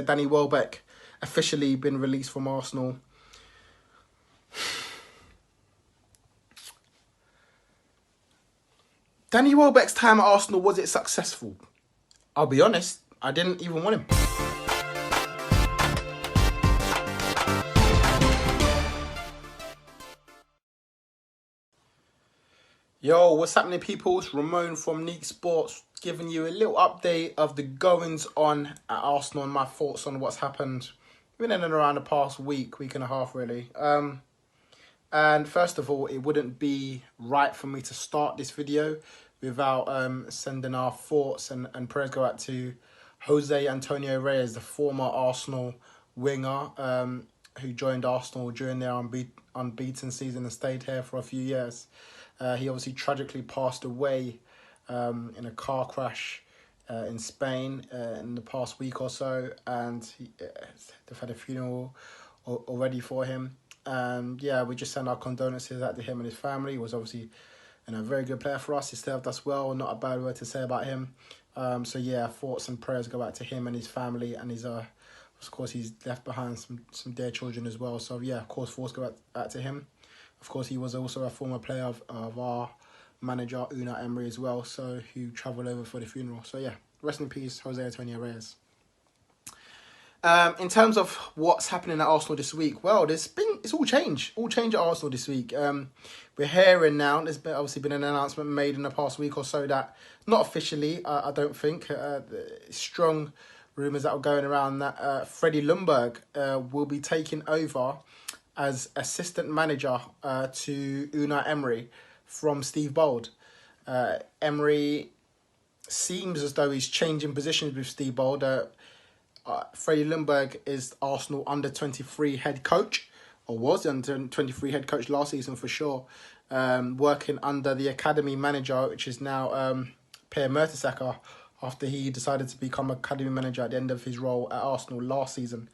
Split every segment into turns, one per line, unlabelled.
Danny Welbeck officially been released from Arsenal. Danny Welbeck's time at Arsenal, was it successful? I'll be honest, I didn't even want him. Yo, what's happening, people? It's Ramone from Neeks Sports, giving you a little update of the goings on at Arsenal and my thoughts on what's happened in and around the past week and a half, really. And first of all, it wouldn't be right for me to start this video without sending our thoughts and prayers go out to Jose Antonio Reyes, the former Arsenal winger who joined Arsenal during their unbeaten season and stayed here for a few years. He obviously tragically passed away in a car crash in Spain in the past week or so, and they've had a funeral already for him. And yeah, we just send our condolences out to him and his family. He was obviously a very good player for us. He served us well. Not a bad word to say about him. So yeah, thoughts and prayers go out to him and his family, and his of course he's left behind some dear children as well. So yeah, of course thoughts go out to him. Of course, he was also a former player of our manager, Emery, as well, so who travelled over for the funeral. So yeah, rest in peace, Jose Antonio Reyes. In terms of what's happening at Arsenal this week, well, it's all change at Arsenal this week. We're hearing now, there's obviously been an announcement made in the past week or so that, not officially, I don't think, strong rumours that are going around that Freddie Ljungberg will be taking over as assistant manager to Emery from Steve Bold. Emery seems as though he's changing positions with Steve Bold. Freddie Ljungberg is Arsenal under-23 head coach, or was the under-23 head coach last season for sure, working under the academy manager, which is now Per Mertesacker, after he decided to become academy manager at the end of his role at Arsenal last season.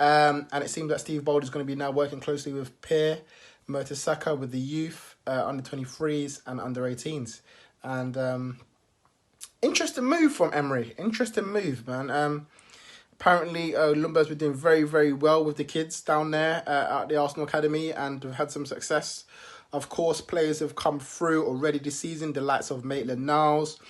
And it seems that Steve Bold is going to be now working closely with Per Mertesacker with the youth, under-23s and under-18s. And interesting move from Emery. Interesting move, man. Apparently, Ljungberg's been doing very, very well with the kids down there at the Arsenal Academy, and have had some success. Of course, players have come through already this season, the likes of Maitland-Niles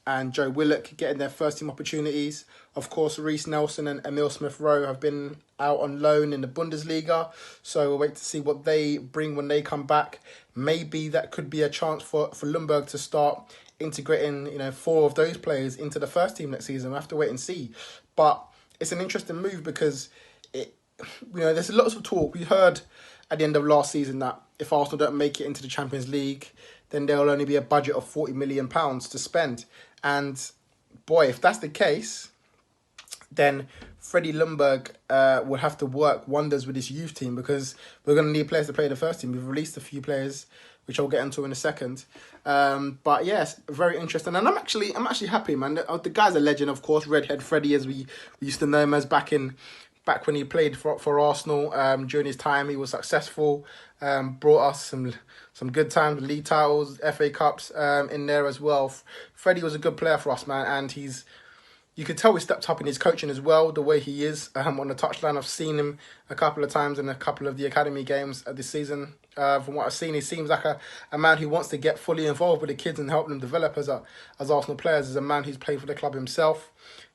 and Joe Willock getting their first team opportunities. Of course, Reece Nelson and Emil Smith-Rowe have been out on loan in the Bundesliga, so we'll wait to see what they bring when they come back. Maybe that could be a chance for Ljungberg to start integrating 4 of those players into the first team next season. We'll have to wait and see. But it's an interesting move because there's lots of talk. We heard at the end of last season that if Arsenal don't make it into the Champions League, then there will only be a budget of £40 million to spend. And boy, if that's the case, then Freddie Ljungberg will have to work wonders with his youth team, because we're going to need players to play the first team. We've released a few players, which I'll get into in a second. But yes, very interesting. And I'm actually happy, man. The guy's a legend, of course. Redhead Freddie, as we used to know him as back when he played for Arsenal. During his time, he was successful. Brought us some good times, league titles, FA Cups in there as well. Freddie was a good player for us, man, and you could tell he stepped up in his coaching as well, the way he is on the touchline. I've seen him a couple of times in a couple of the academy games this season. From what I've seen, he seems like a man who wants to get fully involved with the kids and help them develop as Arsenal players, as a man who's played for the club himself.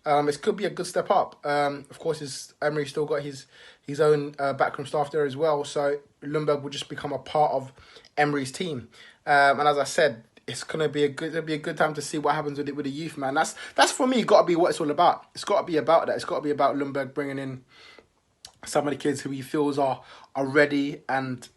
It could be a good step up. Of course, Emery's still got his own backroom staff there as well, so Ljungberg will just become a part of Emery's team. And as I said, it's gonna be a good time to see what happens with the youth, man. That's for me got to be what it's all about. It's got to be about that. It's got to be about Ljungberg bringing in some of the kids who he feels are ready and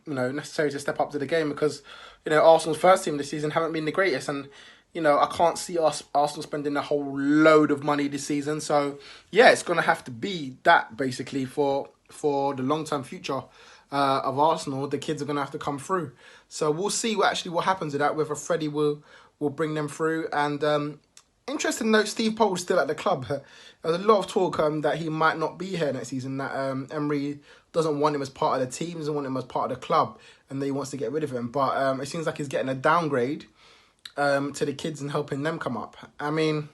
necessary to step up to the game, because Arsenal's first team this season haven't been the greatest, and I can't see Arsenal spending a whole load of money this season. So yeah, it's gonna have to be that basically for the long-term future of Arsenal. The kids are going to have to come through. So we'll see what happens with that, whether Freddie will bring them through. And interesting note, Steve Bold's still at the club. There's a lot of talk that he might not be here next season, that Emery doesn't want him as part of the team, doesn't want him as part of the club, and that he wants to get rid of him. But it seems like he's getting a downgrade to the kids and helping them come up. I mean,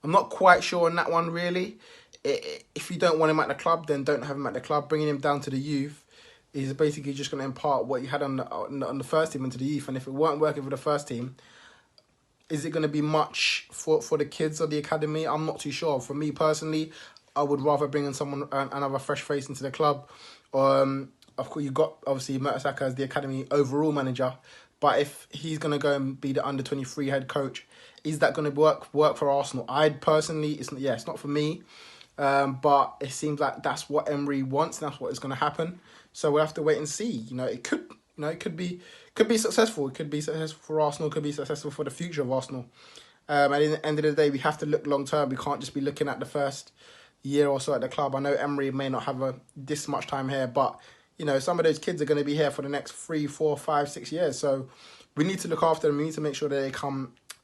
I'm not quite sure on that one, really. If you don't want him at the club, then don't have him at the club. Bringing him down to the youth is basically just going to impart what you had on the first team into the youth. And if it weren't working for the first team, is it going to be much for the kids or the academy? I'm not too sure. For me personally, I would rather bring in someone, another fresh face into the club. Of course, you got obviously Mertesacker as the academy overall manager, but if he's going to go and be the under-23 head coach, is that going to work for Arsenal? I'd personally, it's not for me, but it seems like that's what Emery wants, and that's what is going to happen. So we'll have to wait and see. It could be successful. It could be successful for Arsenal. It could be successful for the future of Arsenal. At the end of the day, we have to look long term. We can't just be looking at the first year or so at the club. I know Emery may not have this much time here, but some of those kids are going to be here for the next 3, 4, 5, 6 years. So we need to look after them. We need to make sure that they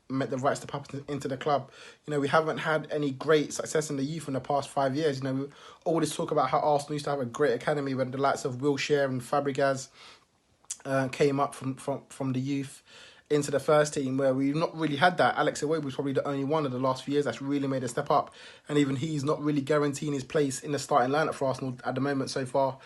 make the right step up into the club. We haven't had any great success in the youth in the past 5 years. We always talk about how Arsenal used to have a great academy when the likes of Wilshere and Fabregas came up from the youth into the first team, where we've not really had that. Alex Iwobi was probably the only one of the last few years that's really made a step up, and even he's not really guaranteeing his place in the starting lineup for Arsenal at the moment so far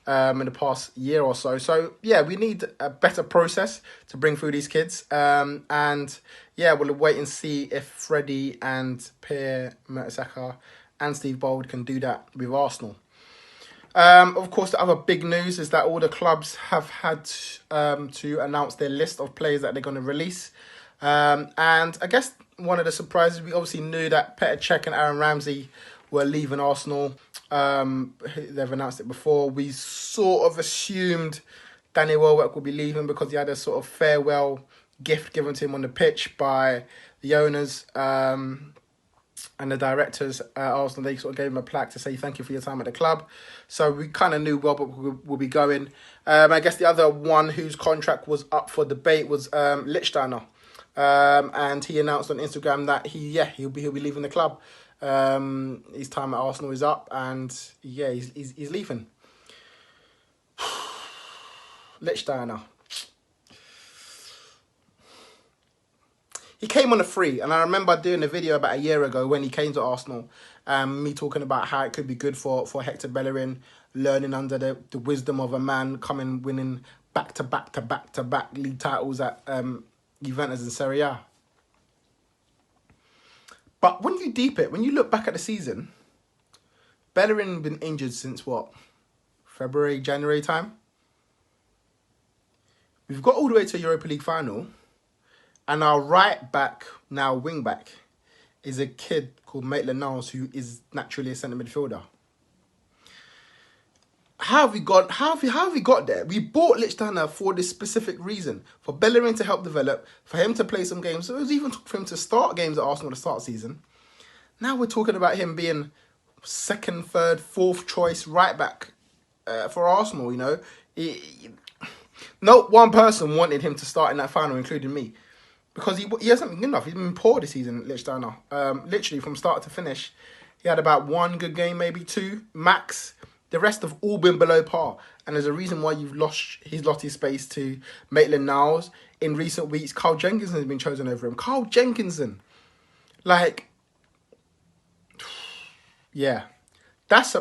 in the past year or so. So yeah, we need a better process to bring through these kids, and yeah, we'll wait and see if Freddie and Pierre Mertesacker and Steve Bold can do that with Arsenal. Of course, the other big news is that all the clubs have had to announce their list of players that they're going to release. And I guess one of the surprises, we obviously knew that Petr Cech and Aaron Ramsey were leaving Arsenal. They've announced it before. We sort of assumed Danny Welbeck would be leaving because he had a sort of farewell gift given to him on the pitch by the owners. And the directors at Arsenal, they sort of gave him a plaque to say thank you for your time at the club. So we kind of knew Welbeck would be going. I guess the other one whose contract was up for debate was Lichtsteiner. And he announced on Instagram that he'll be leaving the club. His time at Arsenal is up, and yeah, he's leaving. Lichtsteiner. He came on a free, and I remember doing a video about a year ago when he came to Arsenal, me talking about how it could be good for Hector Bellerin, learning under the wisdom of a man winning back-to-back league titles at Juventus and Serie A. But when you look back at the season, Bellerin had been injured since what? February, January time? We've got all the way to a Europa League final, and our right back, now wing back, is a kid called Maitland-Niles, who is naturally a centre midfielder. How have we got there? We bought Lichtsteiner for this specific reason, for Bellerin to help develop, for him to play some games. So it was even for him to start games at Arsenal to start season. Now we're talking about him being second, third, fourth choice right back for Arsenal. No one person wanted him to start in that final, including me. Because he hasn't been good enough. He's been poor this season, Lichtsteiner. Literally, from start to finish, he had about one good game, maybe two, max. The rest have all been below par. And there's a reason why he's lost his space to Maitland-Niles. In recent weeks, Carl Jenkinson has been chosen over him. Carl Jenkinson. Yeah. That's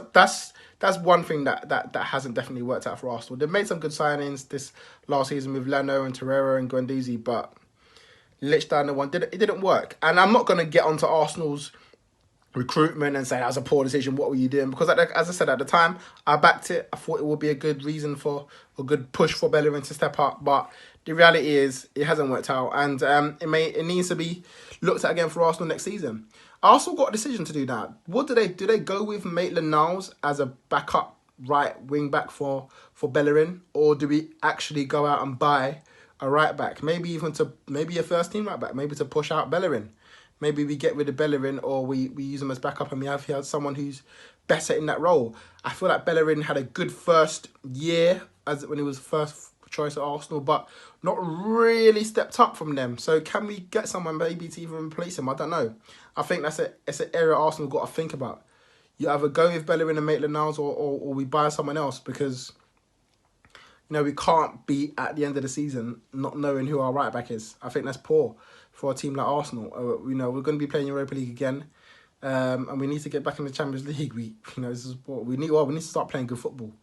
one thing that hasn't definitely worked out for Arsenal. They've made some good signings this last season with Leno and Torreira and Guendouzi, but Lichtsteiner one didn't work. And I'm not going to get onto Arsenal's recruitment and say that was a poor decision, what were you doing? Because as I said, at the time, I backed it. I thought it would be a good reason for a good push for Bellerin to step up. But the reality is it hasn't worked out. And it needs to be looked at again for Arsenal next season. Arsenal got a decision to do that. What do they go with Maitland-Niles as a backup right wing back for Bellerin? Or do we actually go out and buy a right back? Maybe a first team right back, maybe to push out Bellerin. Maybe we get rid of Bellerin, or we use him as backup and we have someone who's better in that role. I feel like Bellerin had a good first year when he was first choice at Arsenal, but not really stepped up from them. So can we get someone maybe to even replace him? I don't know. I think it's an area Arsenal got to think about. You either go with Bellerin and Maitland-Niles or we buy someone else, because we can't be at the end of the season not knowing who our right back is. I think that's poor for a team like Arsenal. We're going to be playing Europa League again. And we need to get back in the Champions League. This is what we need. Well, we need to start playing good football.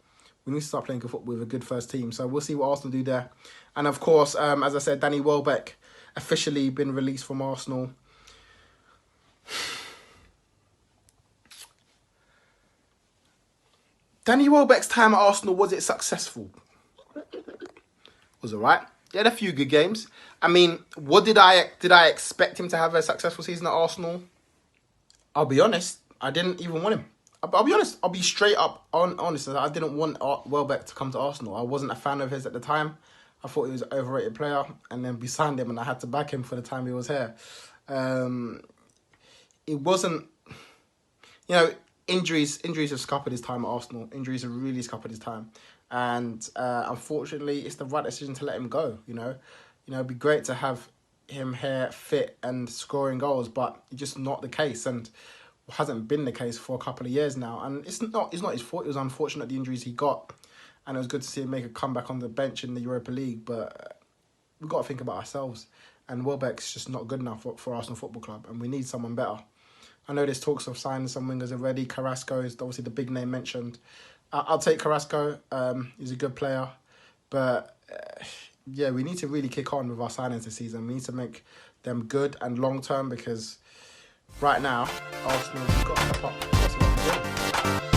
We need to start playing good football with a good first team. So we'll see what Arsenal do there. And of course, as I said, Danny Welbeck officially been released from Arsenal. Danny Welbeck's time at Arsenal, was it successful? Was alright. He had a few good games. I mean, what did I expect him to have a successful season at Arsenal? I'll be honest, I didn't even want him. I'll be honest, I'll be straight up honest. I didn't want Welbeck to come to Arsenal. I wasn't a fan of his at the time. I thought he was an overrated player, and then we signed him and I had to back him for the time he was here. It wasn't, injuries have scuppered his time at Arsenal. Injuries have really scuppered his time. And unfortunately, it's the right decision to let him go, It'd be great to have him here fit and scoring goals, but it's just not the case, and hasn't been the case for a couple of years now. And it's not his fault. It was unfortunate, the injuries he got, and it was good to see him make a comeback on the bench in the Europa League, but we've got to think about ourselves, and Welbeck's just not good enough for Arsenal Football Club, and we need someone better. I know there's talks of signing some wingers already. Carrasco is obviously the big name mentioned. I'll take Carrasco. He's a good player, but we need to really kick on with our signings this season. We need to make them good and long term, because right now Arsenal have got to step up. That's what we're doing.